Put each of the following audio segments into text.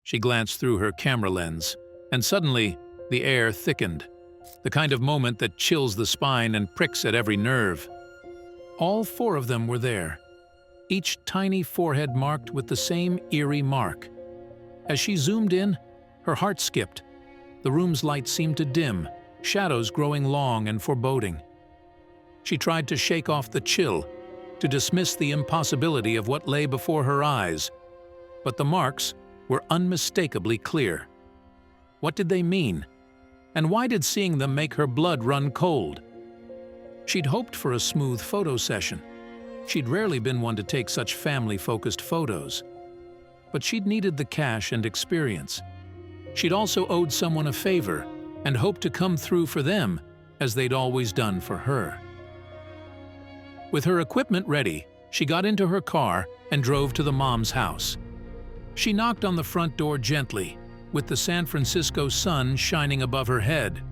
She glanced through her camera lens, and suddenly, the air thickened, the kind of moment that chills the spine and pricks at every nerve. All 4 of them were there, each tiny forehead marked with the same eerie mark. As she zoomed in, her heart skipped. The room's light seemed to dim, shadows growing long and foreboding. She tried to shake off the chill, to dismiss the impossibility of what lay before her eyes, but the marks were unmistakably clear. What did they mean? And why did seeing them make her blood run cold? She'd hoped for a smooth photo session. She'd rarely been one to take such family-focused photos. But she'd needed the cash and experience. She'd also owed someone a favor and hoped to come through for them as they'd always done for her. With her equipment ready, she got into her car and drove to the mom's house. She knocked on the front door gently, with the San Francisco sun shining above her head.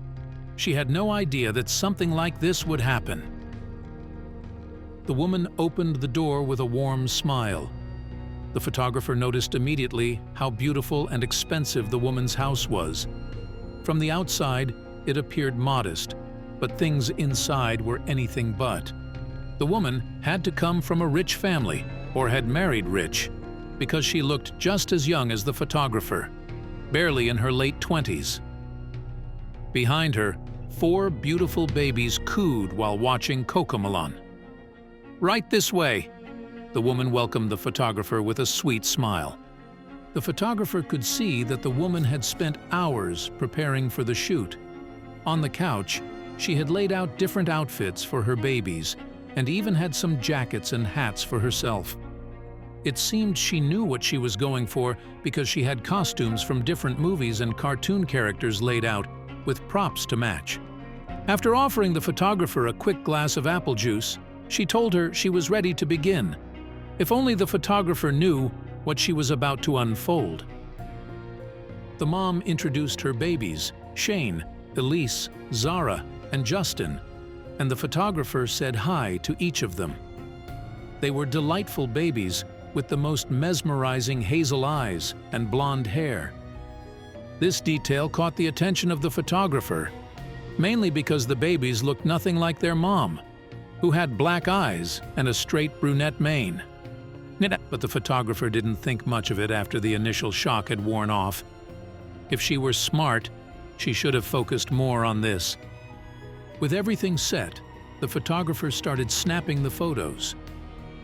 She had no idea that something like this would happen. The woman opened the door with a warm smile. The photographer noticed immediately how beautiful and expensive the woman's house was. From the outside, it appeared modest, but things inside were anything but. The woman had to come from a rich family, or had married rich, because she looked just as young as the photographer, barely in her late 20s. Behind her, 4 beautiful babies cooed while watching Cocomelon. "Right this way," the woman welcomed the photographer with a sweet smile. The photographer could see that the woman had spent hours preparing for the shoot. On the couch, she had laid out different outfits for her babies and even had some jackets and hats for herself. It seemed she knew what she was going for because she had costumes from different movies and cartoon characters laid out, with props to match. After offering the photographer a quick glass of apple juice, she told her she was ready to begin. If only the photographer knew what she was about to unfold. The mom introduced her babies, Shane, Elise, Zara, and Justin, and the photographer said hi to each of them. They were delightful babies with the most mesmerizing hazel eyes and blonde hair. This detail caught the attention of the photographer, mainly because the babies looked nothing like their mom, who had black eyes and a straight brunette mane. But the photographer didn't think much of it after the initial shock had worn off. If she were smart, she should have focused more on this. With everything set, the photographer started snapping the photos.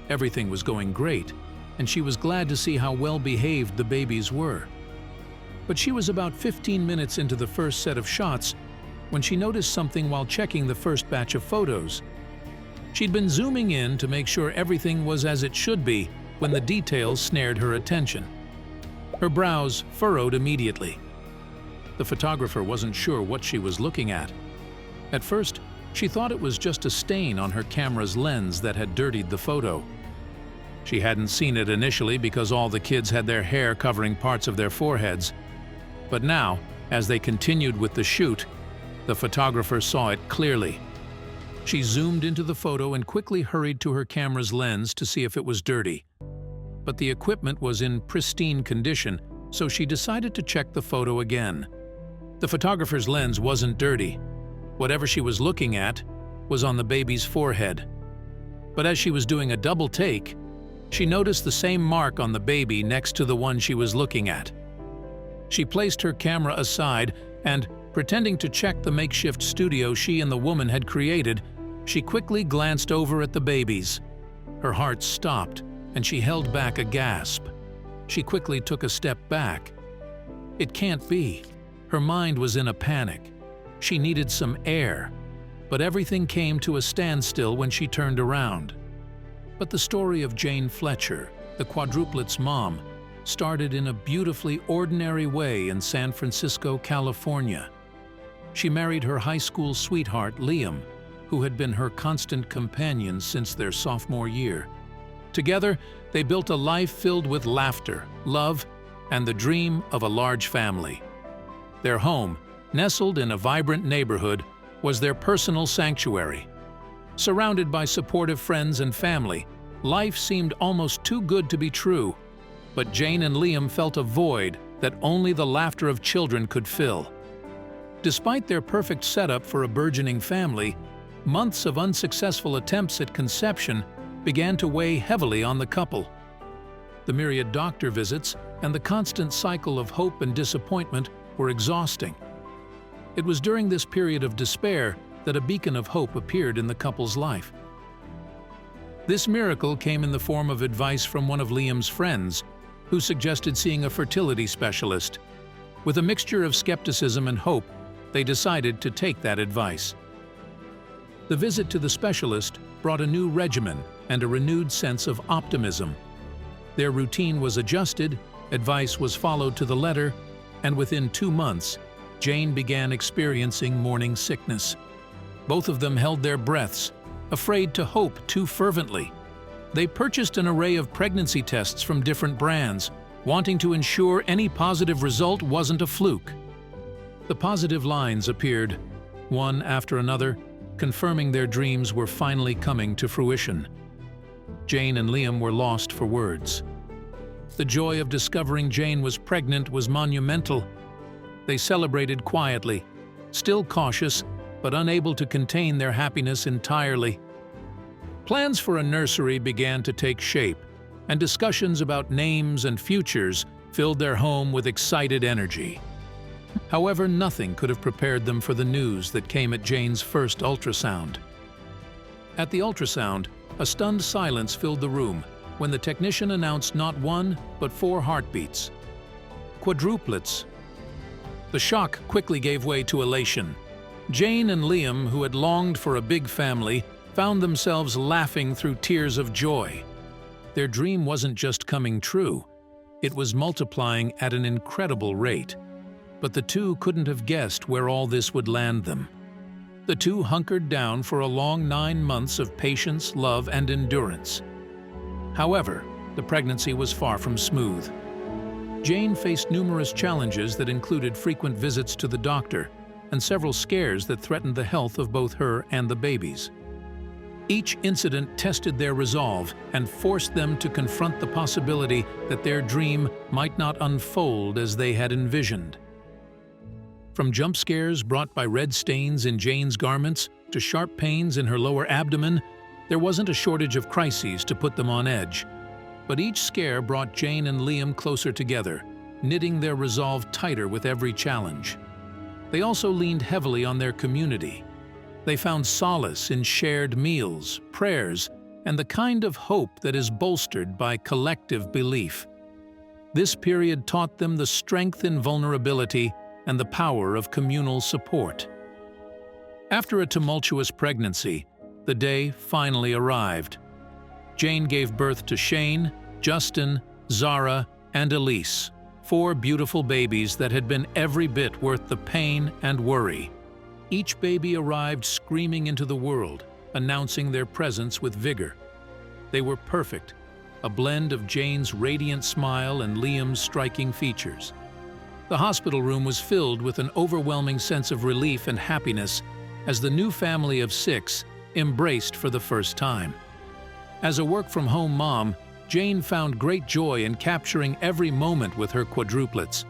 Everything was going great, and she was glad to see how well behaved the babies were. But she was about 15 minutes into the first set of shots when she noticed something while checking the first batch of photos. She'd been zooming in to make sure everything was as it should be when the details snared her attention. Her brows furrowed immediately. The photographer wasn't sure what she was looking at. At first, she thought it was just a stain on her camera's lens that had dirtied the photo. She hadn't seen it initially because all the kids had their hair covering parts of their foreheads. But now, as they continued with the shoot, the photographer saw it clearly. She zoomed into the photo and quickly hurried to her camera's lens to see if it was dirty. But the equipment was in pristine condition, so she decided to check the photo again. The photographer's lens wasn't dirty. Whatever she was looking at was on the baby's forehead. But as she was doing a double take, she noticed the same mark on the baby next to the one she was looking at. She placed her camera aside and, pretending to check the makeshift studio she and the woman had created, she quickly glanced over at the babies. Her heart stopped, and she held back a gasp. She quickly took a step back. It can't be. Her mind was in a panic. She needed some air, but everything came to a standstill when she turned around. But the story of Jane Fletcher, the Quadruplets' mom, started in a beautifully ordinary way in San Francisco, California. She married her high school sweetheart, Liam, who had been her constant companion since their sophomore year. Together, they built a life filled with laughter, love, and the dream of a large family. Their home, nestled in a vibrant neighborhood, was their personal sanctuary. Surrounded by supportive friends and family, life seemed almost too good to be true. But Jane and Liam felt a void that only the laughter of children could fill. Despite their perfect setup for a burgeoning family, months of unsuccessful attempts at conception began to weigh heavily on the couple. The myriad doctor visits and the constant cycle of hope and disappointment were exhausting. It was during this period of despair that a beacon of hope appeared in the couple's life. This miracle came in the form of advice from one of Liam's friends, who suggested seeing a fertility specialist. With a mixture of skepticism and hope, they decided to take that advice. The visit to the specialist brought a new regimen and a renewed sense of optimism. Their routine was adjusted, advice was followed to the letter, and within 2 months, Jane began experiencing morning sickness. Both of them held their breaths, afraid to hope too fervently. They purchased an array of pregnancy tests from different brands, wanting to ensure any positive result wasn't a fluke. The positive lines appeared, one after another, confirming their dreams were finally coming to fruition. Jane and Liam were lost for words. The joy of discovering Jane was pregnant was monumental. They celebrated quietly, still cautious, but unable to contain their happiness entirely. Plans for a nursery began to take shape, and discussions about names and futures filled their home with excited energy. However, nothing could have prepared them for the news that came at Jane's first ultrasound. At the ultrasound, a stunned silence filled the room when the technician announced not 1, but 4 heartbeats. Quadruplets. The shock quickly gave way to elation. Jane and Liam, who had longed for a big family, found themselves laughing through tears of joy. Their dream wasn't just coming true, it was multiplying at an incredible rate. But the two couldn't have guessed where all this would land them. The two hunkered down for a long 9 months of patience, love, and endurance. However, the pregnancy was far from smooth. Jane faced numerous challenges that included frequent visits to the doctor and several scares that threatened the health of both her and the babies. Each incident tested their resolve and forced them to confront the possibility that their dream might not unfold as they had envisioned. From jump scares brought by red stains in Jane's garments to sharp pains in her lower abdomen, there wasn't a shortage of crises to put them on edge. But each scare brought Jane and Liam closer together, knitting their resolve tighter with every challenge. They also leaned heavily on their community. They found solace in shared meals, prayers, and the kind of hope that is bolstered by collective belief. This period taught them the strength in vulnerability and the power of communal support. After a tumultuous pregnancy, the day finally arrived. Jane gave birth to Shane, Justin, Zara, and Elise, 4 beautiful babies that had been every bit worth the pain and worry. Each baby arrived screaming into the world, announcing their presence with vigor. They were perfect, a blend of Jane's radiant smile and Liam's striking features. The hospital room was filled with an overwhelming sense of relief and happiness as the new family of 6 embraced for the first time. As a work-from-home mom, Jane found great joy in capturing every moment with her quadruplets.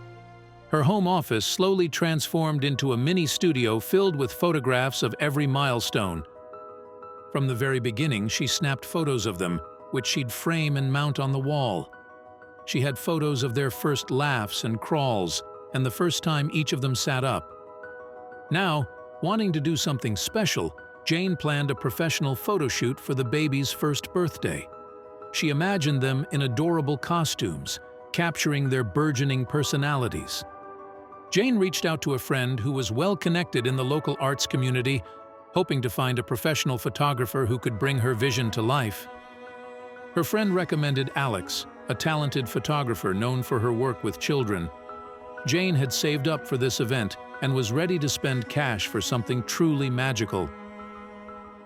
Her home office slowly transformed into a mini studio filled with photographs of every milestone. From the very beginning, she snapped photos of them, which she'd frame and mount on the wall. She had photos of their first laughs and crawls, and the first time each of them sat up. Now, wanting to do something special, Jane planned a professional photo shoot for the baby's first birthday. She imagined them in adorable costumes, capturing their burgeoning personalities. Jane reached out to a friend who was well connected in the local arts community, hoping to find a professional photographer who could bring her vision to life. Her friend recommended Alex, a talented photographer known for her work with children. Jane had saved up for this event and was ready to spend cash for something truly magical.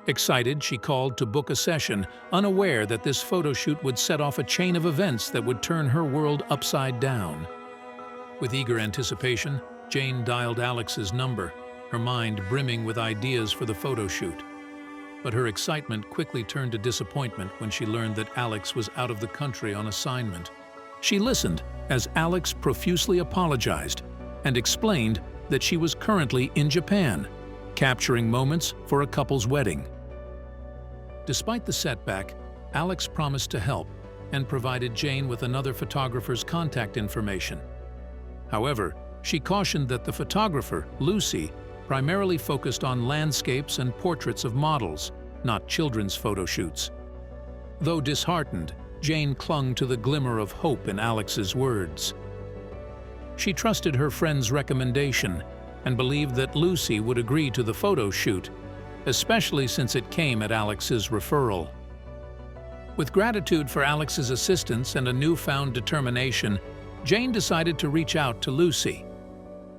Excited, she called to book a session, unaware that this photo shoot would set off a chain of events that would turn her world upside down. With eager anticipation, Jane dialed Alex's number, her mind brimming with ideas for the photo shoot. But her excitement quickly turned to disappointment when she learned that Alex was out of the country on assignment. She listened as Alex profusely apologized and explained that she was currently in Japan, capturing moments for a couple's wedding. Despite the setback, Alex promised to help and provided Jane with another photographer's contact information. However, she cautioned that the photographer, Lucy, primarily focused on landscapes and portraits of models, not children's photo shoots. Though disheartened, Jane clung to the glimmer of hope in Alex's words. She trusted her friend's recommendation and believed that Lucy would agree to the photo shoot, especially since it came at Alex's referral. With gratitude for Alex's assistance and a newfound determination, Jane decided to reach out to Lucy.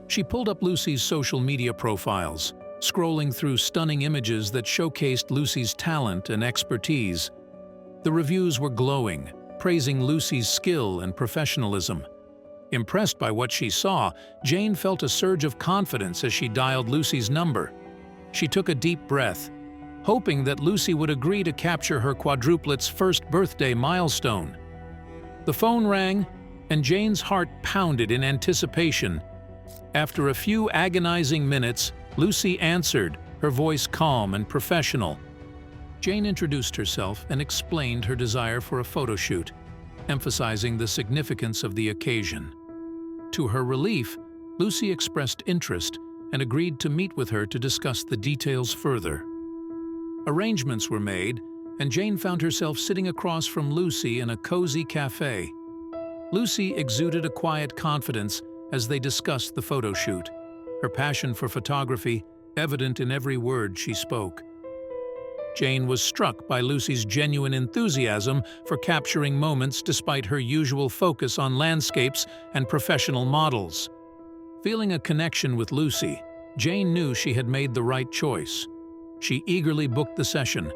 She pulled up Lucy's social media profiles, scrolling through stunning images that showcased Lucy's talent and expertise. The reviews were glowing, praising Lucy's skill and professionalism. Impressed by what she saw, Jane felt a surge of confidence as she dialed Lucy's number. She took a deep breath, hoping that Lucy would agree to capture her quadruplets' first birthday milestone. The phone rang, and Jane's heart pounded in anticipation. After a few agonizing minutes, Lucy answered, her voice calm and professional. Jane introduced herself and explained her desire for a photo shoot, emphasizing the significance of the occasion. To her relief, Lucy expressed interest and agreed to meet with her to discuss the details further. Arrangements were made, and Jane found herself sitting across from Lucy in a cozy cafe. Lucy exuded a quiet confidence as they discussed the photo shoot, her passion for photography evident in every word she spoke. Jane was struck by Lucy's genuine enthusiasm for capturing moments despite her usual focus on landscapes and professional models. Feeling a connection with Lucy, Jane knew she had made the right choice. She eagerly booked the session,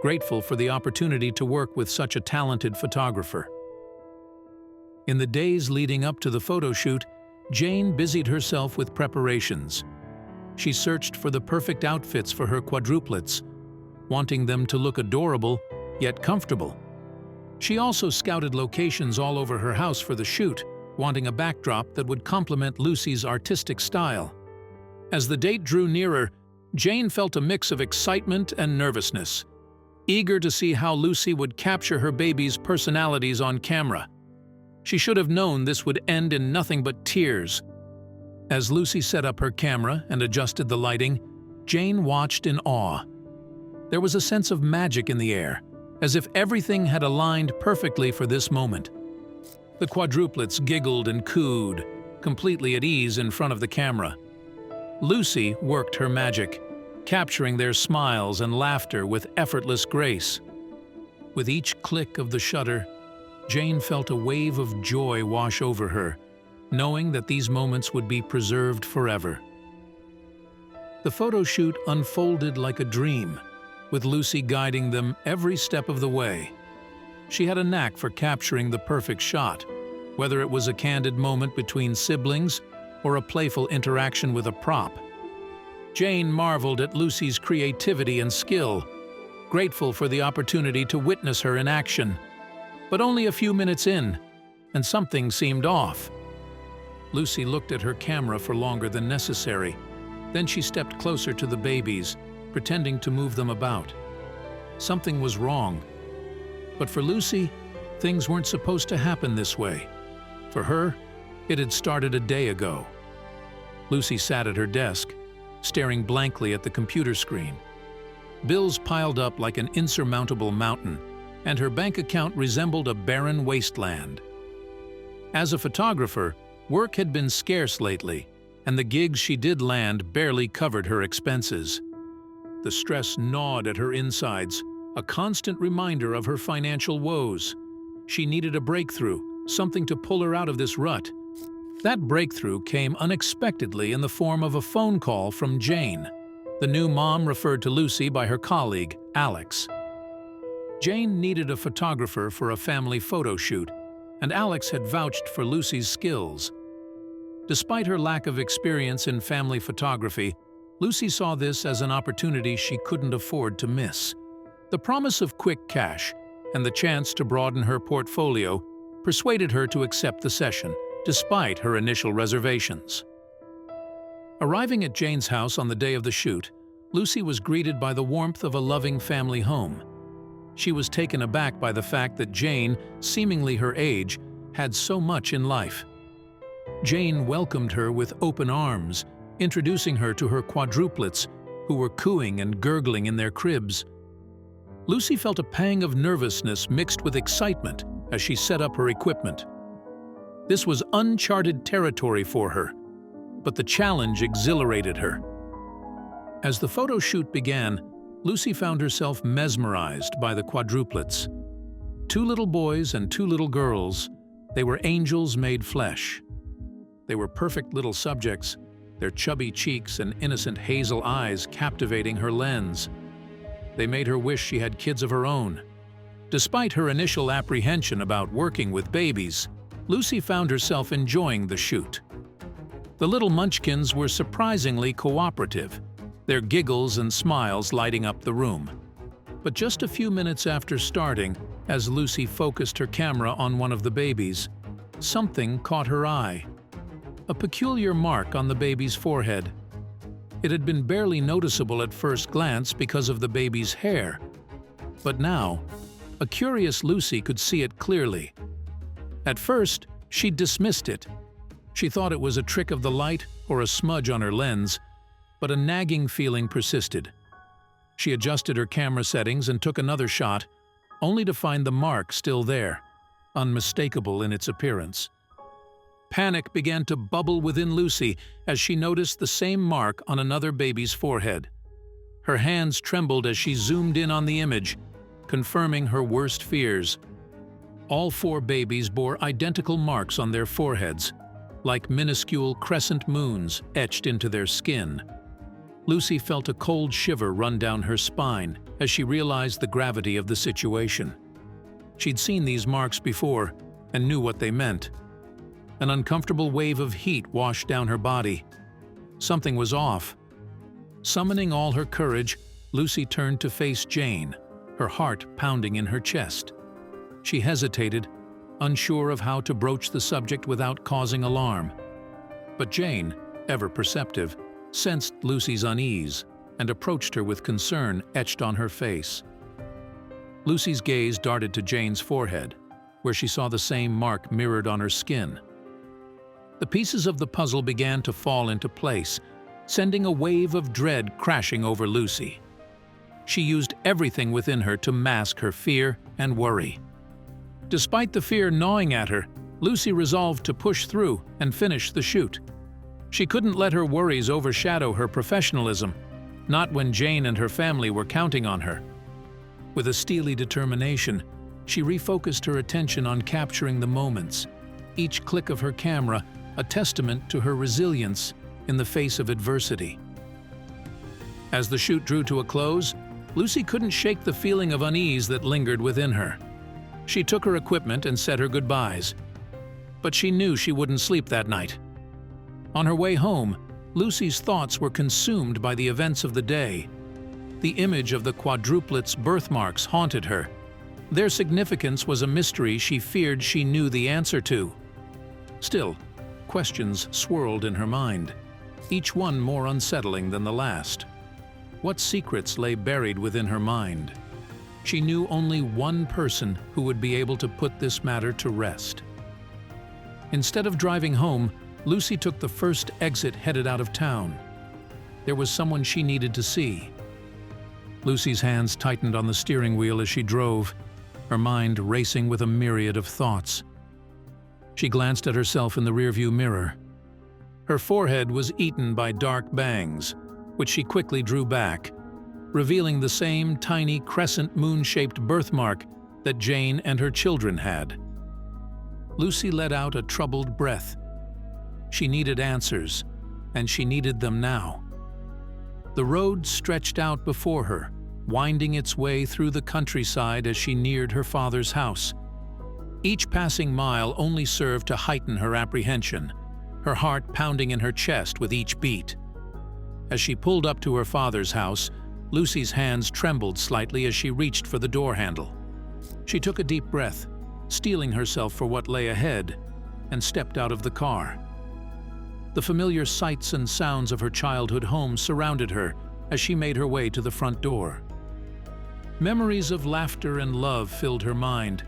grateful for the opportunity to work with such a talented photographer. In the days leading up to the photo shoot, Jane busied herself with preparations. She searched for the perfect outfits for her quadruplets, wanting them to look adorable yet comfortable. She also scouted locations all over her house for the shoot, wanting a backdrop that would complement Lucy's artistic style. As the date drew nearer, Jane felt a mix of excitement and nervousness, eager to see how Lucy would capture her baby's personalities on camera. She should have known this would end in nothing but tears. As Lucy set up her camera and adjusted the lighting, Jane watched in awe. There was a sense of magic in the air, as if everything had aligned perfectly for this moment. The quadruplets giggled and cooed, completely at ease in front of the camera. Lucy worked her magic, capturing their smiles and laughter with effortless grace. With each click of the shutter, Jane felt a wave of joy wash over her, knowing that these moments would be preserved forever. The photo shoot unfolded like a dream, with Lucy guiding them every step of the way. She had a knack for capturing the perfect shot, whether it was a candid moment between siblings or a playful interaction with a prop. Jane marveled at Lucy's creativity and skill, grateful for the opportunity to witness her in action. But only a few minutes in, and something seemed off. Lucy looked at her camera for longer than necessary. Then she stepped closer to the babies, pretending to move them about. Something was wrong. But for Lucy, things weren't supposed to happen this way. For her, it had started a day ago. Lucy sat at her desk, staring blankly at the computer screen. Bills piled up like an insurmountable mountain, and her bank account resembled a barren wasteland. As a photographer, work had been scarce lately, and the gigs she did land barely covered her expenses. The stress gnawed at her insides, a constant reminder of her financial woes. She needed a breakthrough, something to pull her out of this rut. That breakthrough came unexpectedly in the form of a phone call from Jane, the new mom referred to Lucy by her colleague, Alex. Jane needed a photographer for a family photo shoot, and Alex had vouched for Lucy's skills. Despite her lack of experience in family photography, Lucy saw this as an opportunity she couldn't afford to miss. The promise of quick cash and the chance to broaden her portfolio persuaded her to accept the session, despite her initial reservations. Arriving at Jane's house on the day of the shoot, Lucy was greeted by the warmth of a loving family home. She was taken aback by the fact that Jane, seemingly her age, had so much in life. Jane welcomed her with open arms, introducing her to her quadruplets, who were cooing and gurgling in their cribs. Lucy felt a pang of nervousness mixed with excitement as she set up her equipment. This was uncharted territory for her, but the challenge exhilarated her. As the photo shoot began, Lucy found herself mesmerized by the quadruplets. 2 little boys and 2 little girls, they were angels made flesh. They were perfect little subjects, their chubby cheeks and innocent hazel eyes captivating her lens. They made her wish she had kids of her own. Despite her initial apprehension about working with babies, Lucy found herself enjoying the shoot. The little munchkins were surprisingly cooperative, their giggles and smiles lighting up the room. But just a few minutes after starting, as Lucy focused her camera on one of the babies, something caught her eye. A peculiar mark on the baby's forehead. It had been barely noticeable at first glance because of the baby's hair. But now, a curious Lucy could see it clearly. At first, she dismissed it. She thought it was a trick of the light or a smudge on her lens, but a nagging feeling persisted. She adjusted her camera settings and took another shot, only to find the mark still there, unmistakable in its appearance. Panic began to bubble within Lucy as she noticed the same mark on another baby's forehead. Her hands trembled as she zoomed in on the image, confirming her worst fears. All 4 babies bore identical marks on their foreheads, like minuscule crescent moons etched into their skin. Lucy felt a cold shiver run down her spine as she realized the gravity of the situation. She'd seen these marks before and knew what they meant. An uncomfortable wave of heat washed down her body. Something was off. Summoning all her courage, Lucy turned to face Jane, her heart pounding in her chest. She hesitated, unsure of how to broach the subject without causing alarm. But Jane, ever perceptive, sensed Lucy's unease and approached her with concern etched on her face. Lucy's gaze darted to Jane's forehead, where she saw the same mark mirrored on her skin. The pieces of the puzzle began to fall into place, sending a wave of dread crashing over Lucy. She used everything within her to mask her fear and worry. Despite the fear gnawing at her, Lucy resolved to push through and finish the shoot. She couldn't let her worries overshadow her professionalism, not when Jane and her family were counting on her. With a steely determination, she refocused her attention on capturing the moments, each click of her camera a testament to her resilience in the face of adversity. As the shoot drew to a close, Lucy couldn't shake the feeling of unease that lingered within her. She took her equipment and said her goodbyes. But she knew she wouldn't sleep that night. On her way home, Lucy's thoughts were consumed by the events of the day. The image of the quadruplets' birthmarks haunted her. Their significance was a mystery she feared she knew the answer to. Still, questions swirled in her mind, each one more unsettling than the last. What secrets lay buried within her mind? She knew only one person who would be able to put this matter to rest. Instead of driving home, Lucy took the first exit headed out of town. There was someone she needed to see. Lucy's hands tightened on the steering wheel as she drove, her mind racing with a myriad of thoughts. She glanced at herself in the rearview mirror. Her forehead was eaten by dark bangs, which she quickly drew back, revealing the same tiny crescent moon-shaped birthmark that Jane and her children had. Lucy let out a troubled breath. She needed answers, and she needed them now. The road stretched out before her, winding its way through the countryside as she neared her father's house. Each passing mile only served to heighten her apprehension, her heart pounding in her chest with each beat. As she pulled up to her father's house, Lucy's hands trembled slightly as she reached for the door handle. She took a deep breath, steeling herself for what lay ahead, and stepped out of the car. The familiar sights and sounds of her childhood home surrounded her as she made her way to the front door. Memories of laughter and love filled her mind,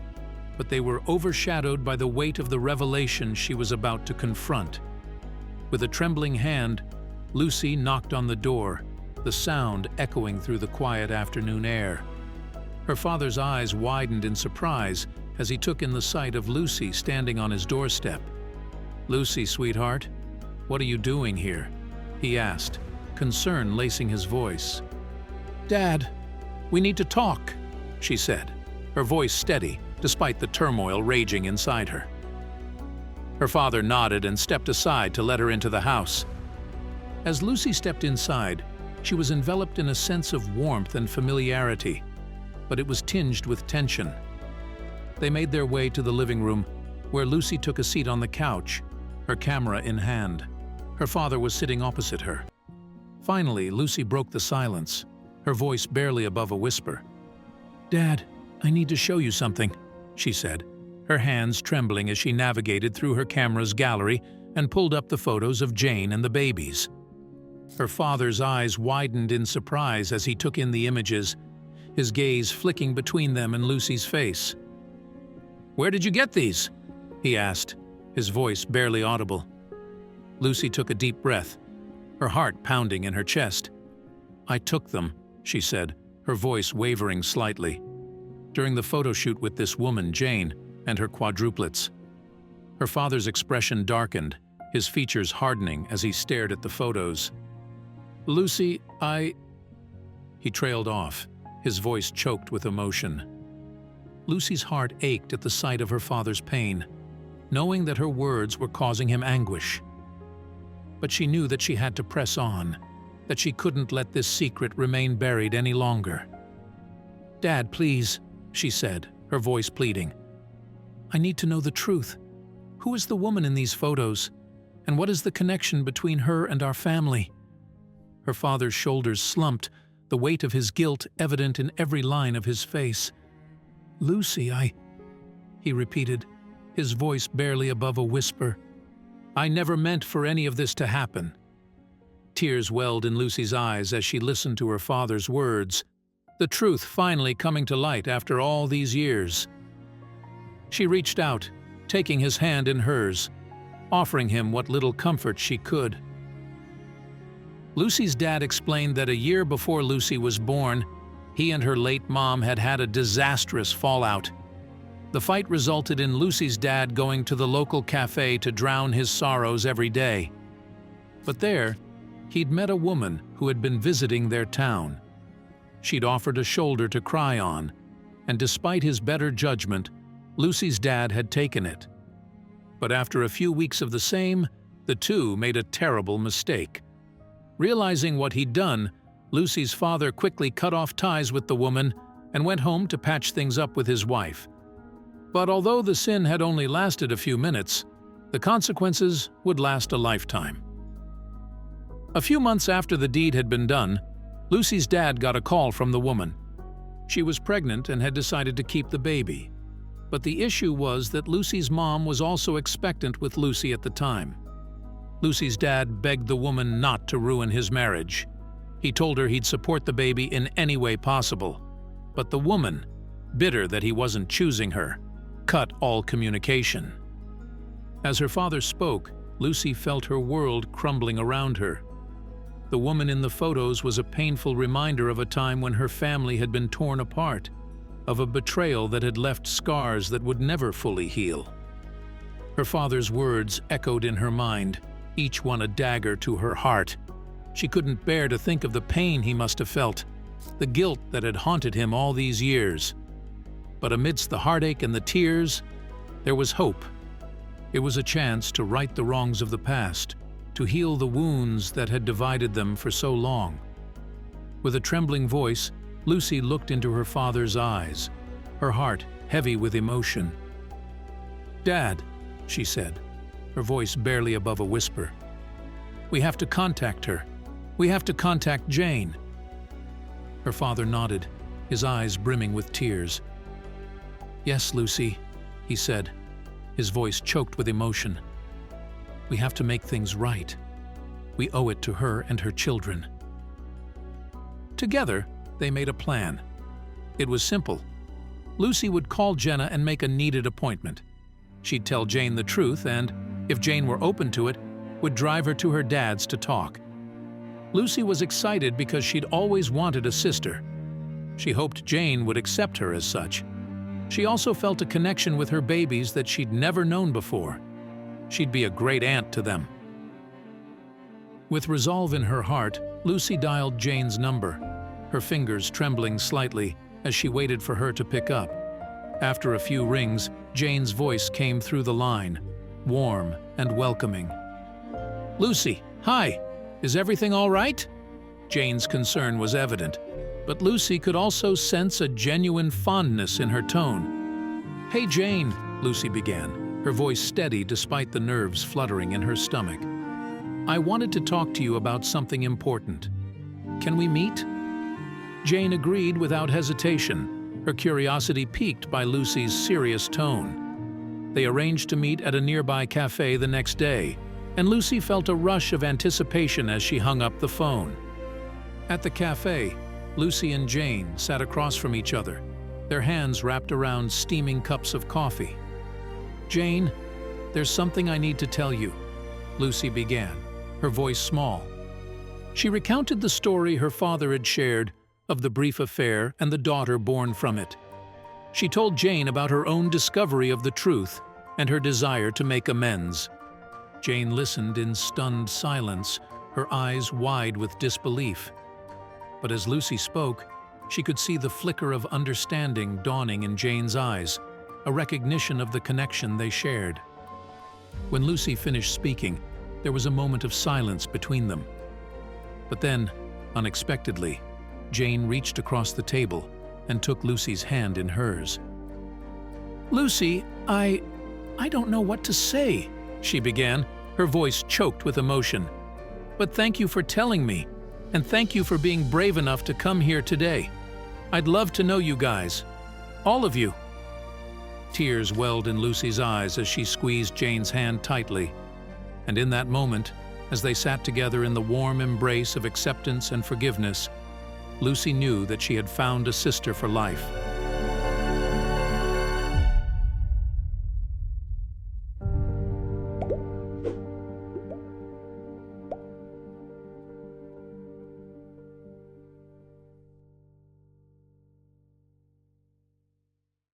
but they were overshadowed by the weight of the revelation she was about to confront. With a trembling hand, Lucy knocked on the door, the sound echoing through the quiet afternoon air. Her father's eyes widened in surprise as he took in the sight of Lucy standing on his doorstep. "Lucy, sweetheart, what are you doing here?" he asked, concern lacing his voice. "Dad, we need to talk," she said, her voice steady despite the turmoil raging inside her. Her father nodded and stepped aside to let her into the house. As Lucy stepped inside, she was enveloped in a sense of warmth and familiarity, but it was tinged with tension. They made their way to the living room, where Lucy took a seat on the couch, her camera in hand. Her father was sitting opposite her. Finally, Lucy broke the silence, her voice barely above a whisper. "Dad, I need to show you something," she said, her hands trembling as she navigated through her camera's gallery and pulled up the photos of Jane and the babies. Her father's eyes widened in surprise as he took in the images, his gaze flicking between them and Lucy's face. "Where did you get these?" he asked, his voice barely audible. Lucy took a deep breath, her heart pounding in her chest. "I took them," she said, her voice wavering slightly, "during the photo shoot with this woman, Jane, and her quadruplets." Her father's expression darkened, his features hardening as he stared at the photos. "Lucy, He trailed off, his voice choked with emotion. Lucy's heart ached at the sight of her father's pain, knowing that her words were causing him anguish. But she knew that she had to press on, that she couldn't let this secret remain buried any longer. "Dad, please," she said, her voice pleading. "I need to know the truth. Who is the woman in these photos? And what is the connection between her and our family?" Her father's shoulders slumped, the weight of his guilt evident in every line of his face. "Lucy, he repeated, his voice barely above a whisper. "I never meant for any of this to happen." Tears welled in Lucy's eyes as she listened to her father's words, the truth finally coming to light after all these years. She reached out, taking his hand in hers, offering him what little comfort she could. Lucy's dad explained that a year before Lucy was born, he and her late mom had had a disastrous fallout. The fight resulted in Lucy's dad going to the local cafe to drown his sorrows every day. But there, he'd met a woman who had been visiting their town. She'd offered a shoulder to cry on, and despite his better judgment, Lucy's dad had taken it. But after a few weeks of the same, the two made a terrible mistake. Realizing what he'd done, Lucy's father quickly cut off ties with the woman and went home to patch things up with his wife. But although the sin had only lasted a few minutes, the consequences would last a lifetime. A few months after the deed had been done, Lucy's dad got a call from the woman. She was pregnant and had decided to keep the baby. But the issue was that Lucy's mom was also expectant with Lucy at the time. Lucy's dad begged the woman not to ruin his marriage. He told her he'd support the baby in any way possible. But the woman, bitter that he wasn't choosing her, cut all communication. As her father spoke, Lucy felt her world crumbling around her. The woman in the photos was a painful reminder of a time when her family had been torn apart, of a betrayal that had left scars that would never fully heal. Her father's words echoed in her mind, each one a dagger to her heart. She couldn't bear to think of the pain he must have felt, the guilt that had haunted him all these years. But amidst the heartache and the tears, there was hope. It was a chance to right the wrongs of the past, to heal the wounds that had divided them for so long. With a trembling voice, Lucy looked into her father's eyes, her heart heavy with emotion. "Dad," she said, her voice barely above a whisper, "we have to contact her. We have to contact Jane." Her father nodded, his eyes brimming with tears. "Yes, Lucy, he said, his voice choked with emotion. "We have to make things right. We owe it to her and her children." Together, they made a plan. It was simple. Lucy would call Jenna and make a needed appointment. She'd tell Jane the truth and, if Jane were open to it, would drive her to her dad's to talk. Lucy was excited because she'd always wanted a sister. She hoped Jane would accept her as such. She also felt a connection with her babies that she'd never known before. She'd be a great aunt to them. With resolve in her heart, Lucy dialed Jane's number, her fingers trembling slightly as she waited for her to pick up. After a few rings, Jane's voice came through the line, warm and welcoming. "Lucy, hi! Is everything all right?" Jane's concern was evident, but Lucy could also sense a genuine fondness in her tone. "Hey Jane," Lucy began, her voice steady despite the nerves fluttering in her stomach. "I wanted to talk to you about something important. Can we meet?" Jane agreed without hesitation, her curiosity piqued by Lucy's serious tone. They arranged to meet at a nearby cafe the next day, and Lucy felt a rush of anticipation as she hung up the phone. At the cafe, Lucy and Jane sat across from each other, their hands wrapped around steaming cups of coffee. "Jane, there's something I need to tell you," Lucy began, her voice small. She recounted the story her father had shared of the brief affair and the daughter born from it. She told Jane about her own discovery of the truth and her desire to make amends. Jane listened in stunned silence, her eyes wide with disbelief. But as Lucy spoke, she could see the flicker of understanding dawning in Jane's eyes, a recognition of the connection they shared. When Lucy finished speaking, there was a moment of silence between them. But then, unexpectedly, Jane reached across the table and took Lucy's hand in hers. "Lucy, I don't know what to say," she began, her voice choked with emotion. "But thank you for telling me, and thank you for being brave enough to come here today. I'd love to know you guys. All of you." Tears welled in Lucy's eyes as she squeezed Jane's hand tightly. And in that moment, as they sat together in the warm embrace of acceptance and forgiveness, Lucy knew that she had found a sister for life.